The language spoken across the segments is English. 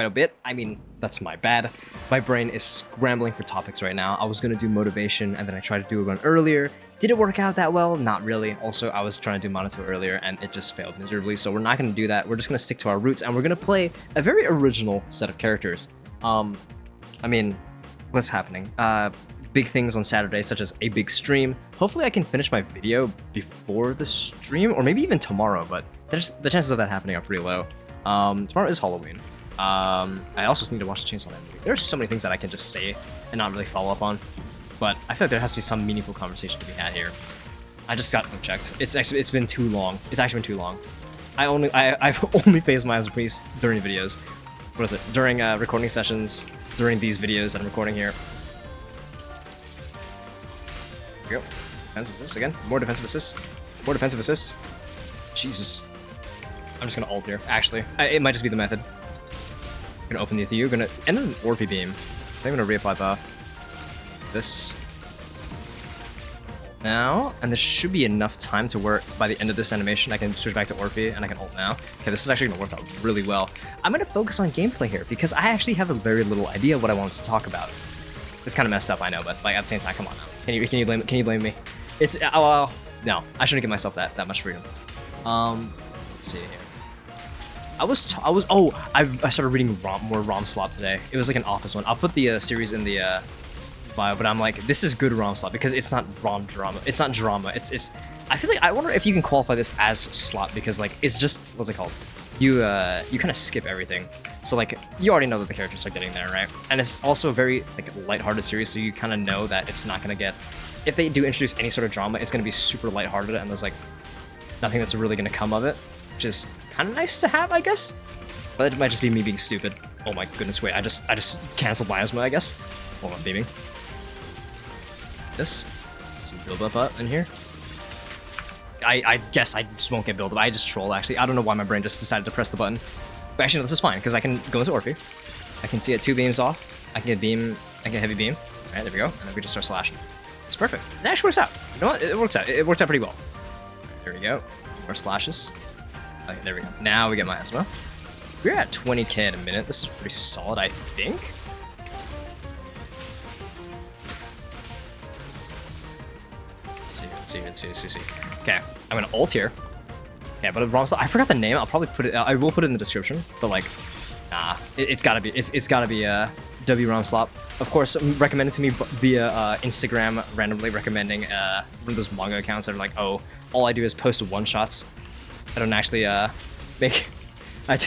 quite a bit. I mean, that's my bad. My brain is scrambling for topics right now. I was gonna do motivation, and then I tried to do one earlier. Did it work out that well? Not really. Also, I was trying to do Monato earlier, and it just failed miserably, so we're not gonna do that. We're just gonna stick to our roots, and we're gonna play a very original set of characters. I mean, what's happening? Big things on Saturday, such as a big stream. Hopefully I can finish my video before the stream, or maybe even tomorrow, but the chances of that happening are pretty low. Tomorrow is Halloween. I also need to watch the Chainsaw Man movie. There's so many things that I can just say and not really follow up on, but I feel like there has to be some meaningful conversation to be had here. I just got checked. It's been too long. It's actually been too long. I've only phased my eyes a priest during videos. What is it? During recording sessions, during these videos that I'm recording here. Here we go. Defensive assists again. More defensive assists. More defensive assists. Jesus. I'm just gonna ult here. Actually, it might just be the method. Gonna open the Thew. Gonna end an Orphe beam. I'm gonna reapply buff. This. Now, and this should be enough time to where by the end of this animation I can switch back to Orphe and I can ult now. Okay, this is actually gonna work out really well. I'm gonna focus on gameplay here because I actually have a very little idea what I wanted to talk about. It's kind of messed up, I know, but like at the same time, come on now. Can you blame me? It's no, I shouldn't give myself that much freedom. Let's see here. I started reading more ROM slop today. It was like an office one. I'll put the series in the bio, but I'm like, this is good ROM slop because it's not ROM drama. It's not drama. It's. I feel like I wonder if you can qualify this as slop because like it's just what's it called? You kind of skip everything. So like you already know that the characters are getting there, right? And it's also a very like lighthearted series, so you kind of know that it's not gonna get. If they do introduce any sort of drama, it's gonna be super lighthearted, and there's like nothing that's really gonna come of it, which is kind of nice to have, I guess. But it might just be me being stupid. Oh my goodness, wait, I just canceled Miasma, I guess. Hold on, beaming. This. Some build up in here. I guess I just won't get build up. I just troll, actually. I don't know why my brain just decided to press the button. But actually, no, this is fine, because I can go into Orphe. I can get 2 beams off. I can get beam. I can get heavy beam. Alright, there we go. And then we just start slashing. It's perfect. It actually works out. You know what? It works out. It worked out pretty well. There we go. More slashes. Okay, there we go. Now we get Miasma. We're at 20k in a minute. This is pretty solid, I think. Let's see. Okay, I'm gonna ult here. Yeah, but wrong slot. I forgot the name. I'll probably put it. I will put it in the description. But like, nah, it's gotta be. It's gotta be W ROM slop. Of course, recommended to me via Instagram, randomly recommending one of those manga accounts that are like, oh, all I do is post one shots. I don't actually make. I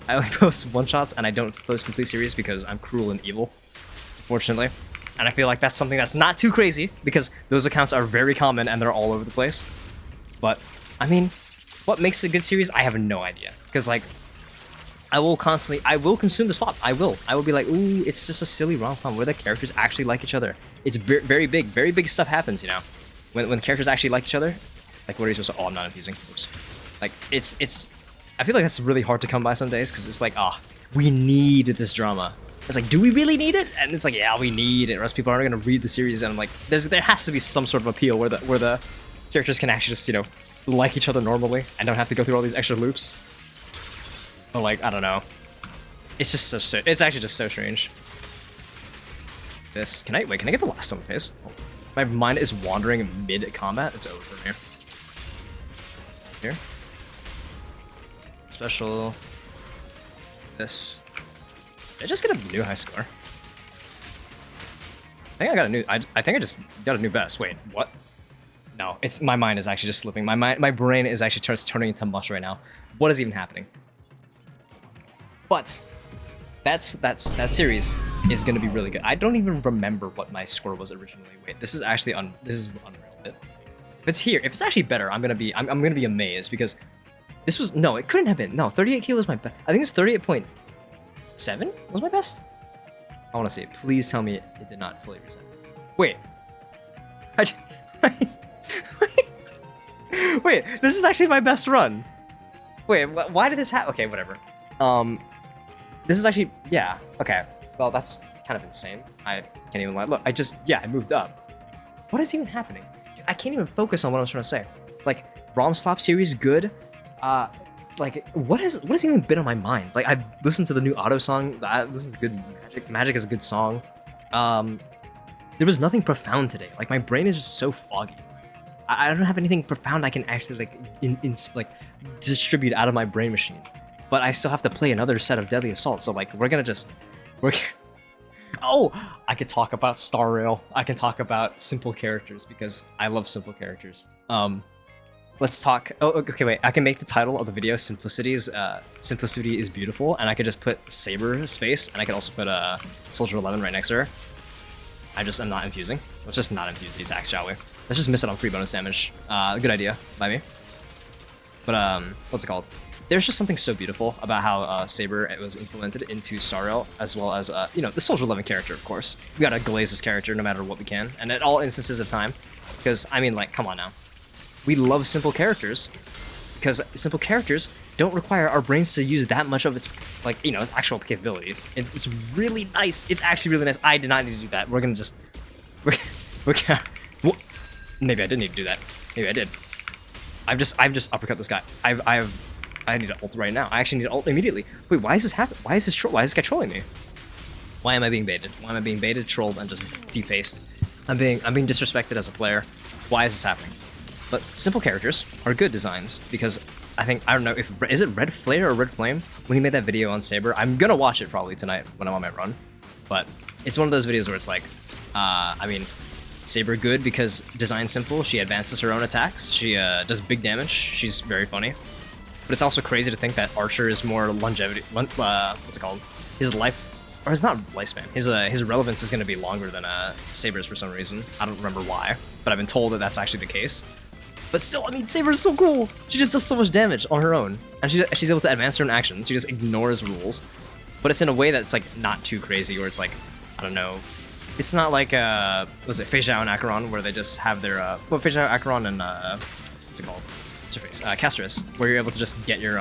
only post one shots and I don't post complete series because I'm cruel and evil, fortunately. And I feel like that's something that's not too crazy because those accounts are very common and they're all over the place. But I mean, what makes a good series? I have no idea. Because like, I will consume the slop. I will be like, ooh, it's just a silly rom-com where the characters actually like each other. It's very big stuff happens, you know. When characters actually like each other, like what are you supposed to? Oh, I'm not infusing. Oops. Like it's. I feel like that's really hard to come by some days because it's like, we need this drama. It's like, do we really need it? And it's like, yeah, we need it, or else people aren't gonna read the series. And I'm like, there has to be some sort of appeal where the characters can actually just, you know, like each other normally and don't have to go through all these extra loops. But like, I don't know. It's just so it's actually just so strange. This can I get the last summon phase? Oh, my mind is wandering mid combat. It's over from here. Here. Special. This. Did I just get a new high score? I think I got a new. I think I just got a new best. Wait, what? No, it's my mind is actually just slipping. My brain is actually just turning into mush right now. What is even happening? But that series is gonna be really good. I don't even remember what my score was originally. Wait, this is actually this is unreal. If it's here, if it's actually better, I'm gonna be amazed because this was it couldn't have been. No, 38k was my best. I think it's 38.7 was my best. I want to see it. Please tell me it did not fully reset. Wait. Wait, this is actually my best run. Wait, why did this happen? Okay, whatever. This is actually, yeah, okay. Well, that's kind of insane. I can't even lie. Look, I moved up. What is even happening? I can't even focus on what I was trying to say. Like, ROM Slop series, good. like what has even been on my mind? Like I've listened to the new Auto song. This is good. Magic is a good song. There was nothing profound today. Like my brain is just so foggy. I don't have anything profound I can actually like distribute out of my brain machine. But I still have to play another set of Deadly Assault. So like we're. Oh, I could talk about Star Rail. I can talk about simple characters because I love simple characters. Let's talk. Oh, okay, wait. I can make the title of the video "Simplicity is Beautiful," and I could just put Saber's face, and I can also put Soldier 11 right next to her. I'm not infusing. Let's just not infuse these Axe shall we? Let's just miss it on free bonus damage. Good idea by me. But what's it called? There's just something so beautiful about how Saber was implemented into Star Rail, as well as the Soldier 11 character, of course. We gotta glaze this character no matter what we can, and at all instances of time, because I mean, like, come on now. We love simple characters because simple characters don't require our brains to use that much of its its actual capabilities. It's really nice. It's actually really nice. I did not need to do that. We're gonna well, maybe I didn't need to do that. Maybe I did. I've just uppercut this guy. I need to ult right now. I actually need to ult immediately. Wait, why is this happening? Why is this guy trolling me? Why am I being baited? Why am I being baited, trolled, and just defaced? I'm being disrespected as a player. Why is this happening? But simple characters are good designs because I don't know is it Red Flare or Red Flame when he made that video on Saber. I'm gonna watch it probably tonight when I'm on my run. But it's one of those videos where it's like, Saber good because design simple. She advances her own attacks. She does big damage. She's very funny. But it's also crazy to think that Archer is more longevity. What's it called? His life, or it's not lifespan. His relevance is going to be longer than Saber's for some reason. I don't remember why, but I've been told that that's actually the case. But still, I mean, Saber's so cool. She just does so much damage on her own, and she's able to advance her own actions. She just ignores rules, but it's in a way that's like not too crazy, or it's like, I don't know. It's not like was it Fei Zhao and Acheron where they just have their Fei Zhao, Acheron, and what's it called? What's your face? Castris, where you're able to just get your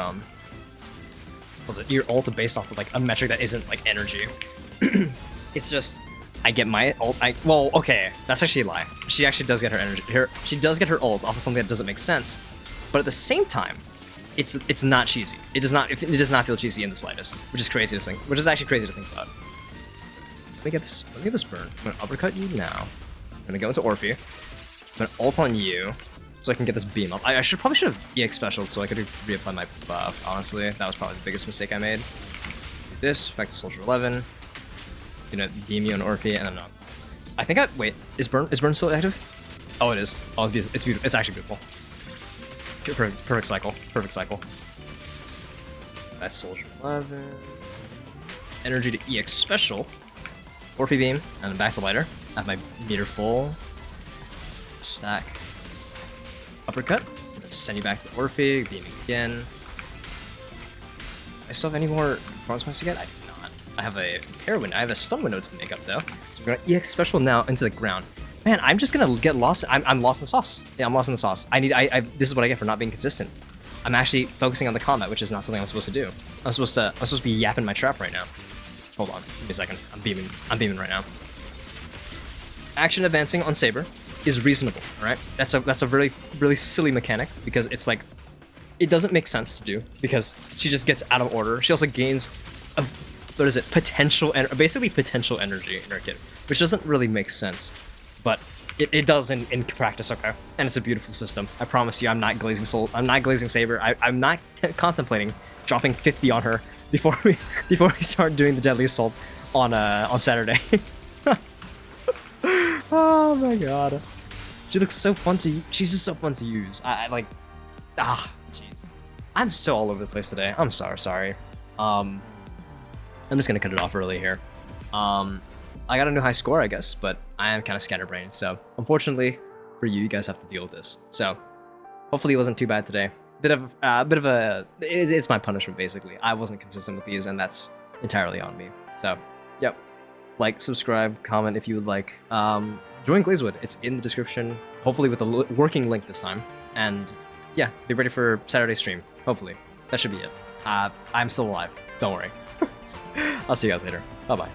your ult based off of like a metric that isn't like energy. It's just I get my ult. Well, okay, that's actually a lie. She actually does get her energy. She does get her ult off of something that doesn't make sense, but at the same time, it's not cheesy. It does not feel cheesy in the slightest, which is crazy to think. Which is actually crazy to think about. Let me get this burn. I'm gonna uppercut you now. I'm gonna go into Orphe. I'm gonna ult on you, so I can get this beam up. I probably should have EX specialed so I could reapply my buff. Honestly, that was probably the biggest mistake I made. Do this, back to Soldier 11. Beam you on Orphe, and then I think wait. Is burn still active? Oh, it is. Oh, it's beautiful. It's beautiful. It's actually beautiful. Perfect cycle. Perfect cycle. That's Soldier 11. Energy to EX special. Orphe beam, and then back to lighter. I have my meter full. Stack. Uppercut. Send you back to Orphe. Beaming again. I still have any more performance points to get? I do not. I have a repair window. I have a stun window to make up though. So we're gonna EX special now into the ground. Man, I'm just gonna get lost. I'm lost in the sauce. Yeah, I'm lost in the sauce. This is what I get for not being consistent. I'm actually focusing on the combat, which is not something I'm supposed to do. I'm supposed to be yapping my trap right now. Hold on, give me a second. I'm beaming right now. Action advancing on Saber is reasonable, alright? That's a really, really silly mechanic because it's like, it doesn't make sense to do because she just gets out of order. She also gains, basically potential energy in her kit, which doesn't really make sense, but it does in practice, okay? And it's a beautiful system. I promise you, I'm not glazing Saber. I'm not contemplating dropping 50 on her before we start doing the Deadly Assault on Saturday. Oh my god, she looks so fun to. She's just so fun to use. Jeez. I'm so all over the place today. I'm sorry. I'm just gonna cut it off early here. I got a new high score, I guess, but I am kind of scatterbrained. So unfortunately for you, you guys have to deal with this. So hopefully it wasn't too bad today. It's my punishment basically. I wasn't consistent with these, and that's entirely on me. So, yep. Like, subscribe, comment if you would like. Join Glazewood. It's in the description. Hopefully with a working link this time. And yeah, be ready for Saturday stream. Hopefully, that should be it. I'm still alive. Don't worry. I'll see you guys later. Bye bye.